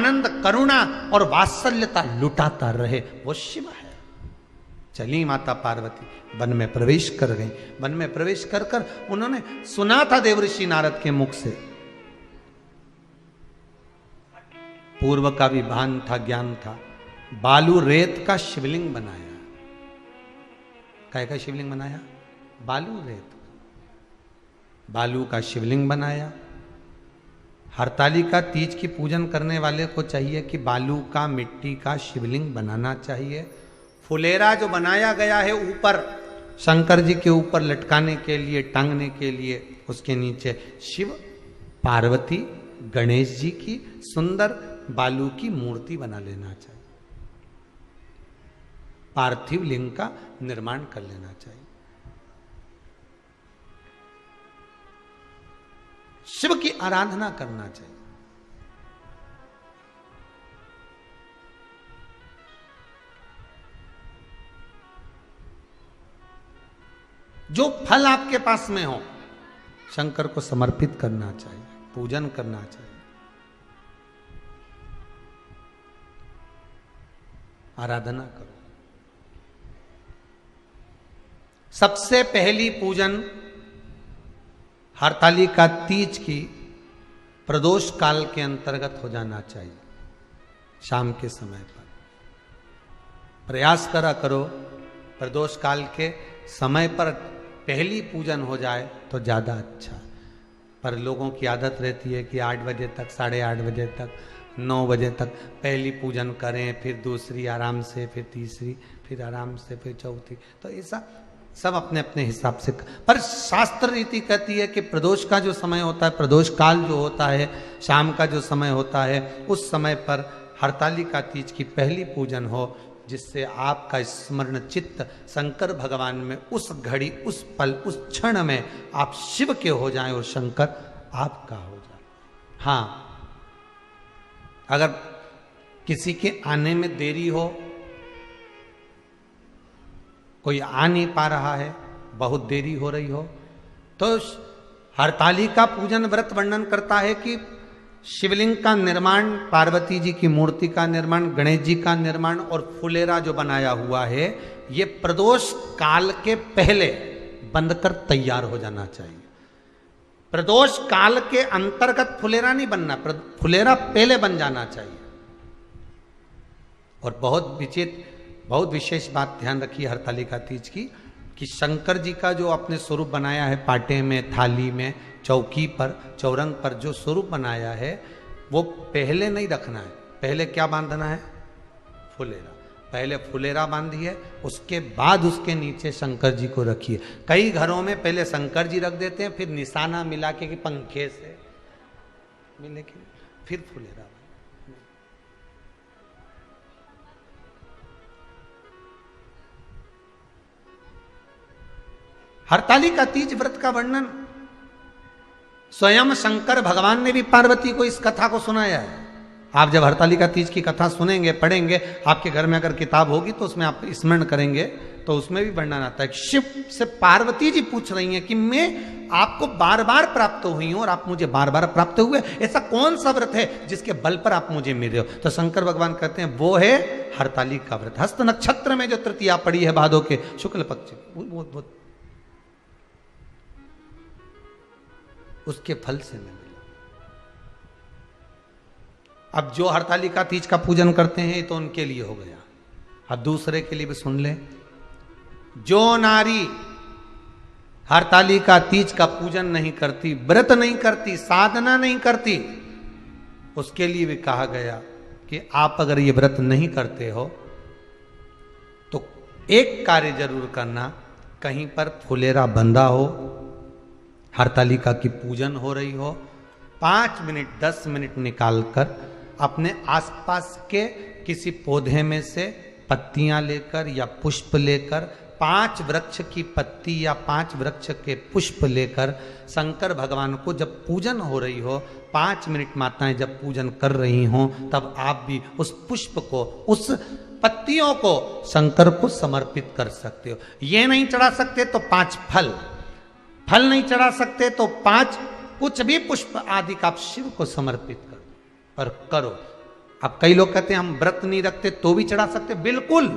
आनंद, करुणा और वात्सल्यता लुटाता रहे, वो शिव है। चली माता पार्वती वन में प्रवेश कर गई। वन में प्रवेश कर कर उन्होंने सुना था देवऋषि नारद के मुख से, पूर्व का भी भान था, ज्ञान था। बालू रेत का शिवलिंग बनाया। काय का शिवलिंग बनाया? बालू रेत, बालू का शिवलिंग बनाया। हरतालिका तीज की पूजन करने वाले को चाहिए कि बालू का, मिट्टी का शिवलिंग बनाना चाहिए। फुलेरा जो बनाया गया है ऊपर शंकर जी के ऊपर लटकाने के लिए, टांगने के लिए, उसके नीचे शिव, पार्वती, गणेश जी की सुंदर बालू की मूर्ति बना लेना चाहिए। पार्थिव लिंग का निर्माण कर लेना चाहिए। शिव की आराधना करना चाहिए। जो फल आपके पास में हो शंकर को समर्पित करना चाहिए, पूजन करना चाहिए, आराधना करो। सबसे पहली पूजन हरतालिका तीज की प्रदोष काल के अंतर्गत हो जाना चाहिए। शाम के समय पर प्रयास करा करो प्रदोष काल के समय पर पहली पूजन हो जाए तो ज़्यादा अच्छा। पर लोगों की आदत रहती है कि 8 बजे तक, 8:30 बजे तक, 9 बजे तक पहली पूजन करें, फिर दूसरी आराम से, फिर तीसरी, फिर आराम से, फिर चौथी। तो ऐसा सब अपने अपने हिसाब से। पर शास्त्र रीति कहती है कि प्रदोष का जो समय होता है, प्रदोष काल जो होता है, शाम का जो समय होता है, उस समय पर हरतालिका तीज की पहली पूजन हो, जिससे आपका स्मरण चित्त शंकर भगवान में उस घड़ी, उस पल, उस क्षण में आप शिव के हो जाएं और शंकर आपका हो जाए। हाँ, अगर किसी के आने में देरी हो, कोई आ नहीं पा रहा है, बहुत देरी हो रही हो, तो हरतालिका पूजन व्रत वर्णन करता है कि शिवलिंग का निर्माण, पार्वती जी की मूर्ति का निर्माण, गणेश जी का निर्माण और फुलेरा जो बनाया हुआ है, ये प्रदोष काल के पहले बनकर तैयार हो जाना चाहिए। प्रदोष काल के अंतर्गत फुलेरा नहीं बनना, फुलेरा पहले बन जाना चाहिए। और बहुत विशेष बात ध्यान रखिए हरतालिका तीज की, कि शंकर जी का जो अपने स्वरूप बनाया है, पाटे में, थाली में, चौकी पर, चौरंग पर जो स्वरूप बनाया है, वो पहले नहीं रखना है। पहले क्या बांधना है? फुलेरा। पहले फुलेरा बांधिए, उसके बाद उसके नीचे शंकर जी को रखिए। कई घरों में पहले शंकर जी रख देते हैं, फिर निशाना मिला के कि पंखे से मिले के फिर फुलेरा। हरतालिका तीज व्रत का वर्णन स्वयं शंकर भगवान ने भी पार्वती को इस कथा को सुनाया है। आप जब हरतालिका तीज की कथा सुनेंगे, पढ़ेंगे, आपके घर में अगर किताब होगी तो उसमें आप स्मरण करेंगे तो उसमें भी वर्णन आता है। शिव से पार्वती जी पूछ रही हैं कि मैं आपको बार बार प्राप्त हुई हूं और आप मुझे बार बार प्राप्त हुए, ऐसा कौन सा व्रत है जिसके बल पर आप मुझे मिल रहे हो? तो शंकर भगवान कहते हैं वो है हरतालिका व्रत। हस्त नक्षत्र में जो तृतीया पड़ी है भादो के शुक्ल पक्ष, वो उसके फल से मैं मिला। अब जो हरतालिका तीज का पूजन करते हैं तो उनके लिए हो गया। अब दूसरे के लिए भी सुन ले। जो नारी हरतालिका तीज का पूजन नहीं करती, व्रत नहीं करती, साधना नहीं करती, उसके लिए भी कहा गया कि आप अगर ये व्रत नहीं करते हो तो एक कार्य जरूर करना, कहीं पर फुलेरा बंधा हो, हरतालिका की पूजन हो रही हो, 5 मिनट 10 मिनट निकालकर अपने आसपास के किसी पौधे में से पत्तियां लेकर या पुष्प लेकर, 5 वृक्ष की पत्ती या 5 वृक्ष के पुष्प लेकर शंकर भगवान को जब पूजन हो रही हो, 5 मिनट माताएं जब पूजन कर रही हों, तब आप भी उस पुष्प को, उस पत्तियों को शंकर को समर्पित कर सकते हो। ये नहीं चढ़ा सकते तो 5 फल नहीं चढ़ा सकते तो 5 कुछ भी पुष्प आदि का आप शिव को समर्पित करो। पर करो, अब कई लोग कहते हैं हम व्रत नहीं रखते तो भी चढ़ा सकते, बिल्कुल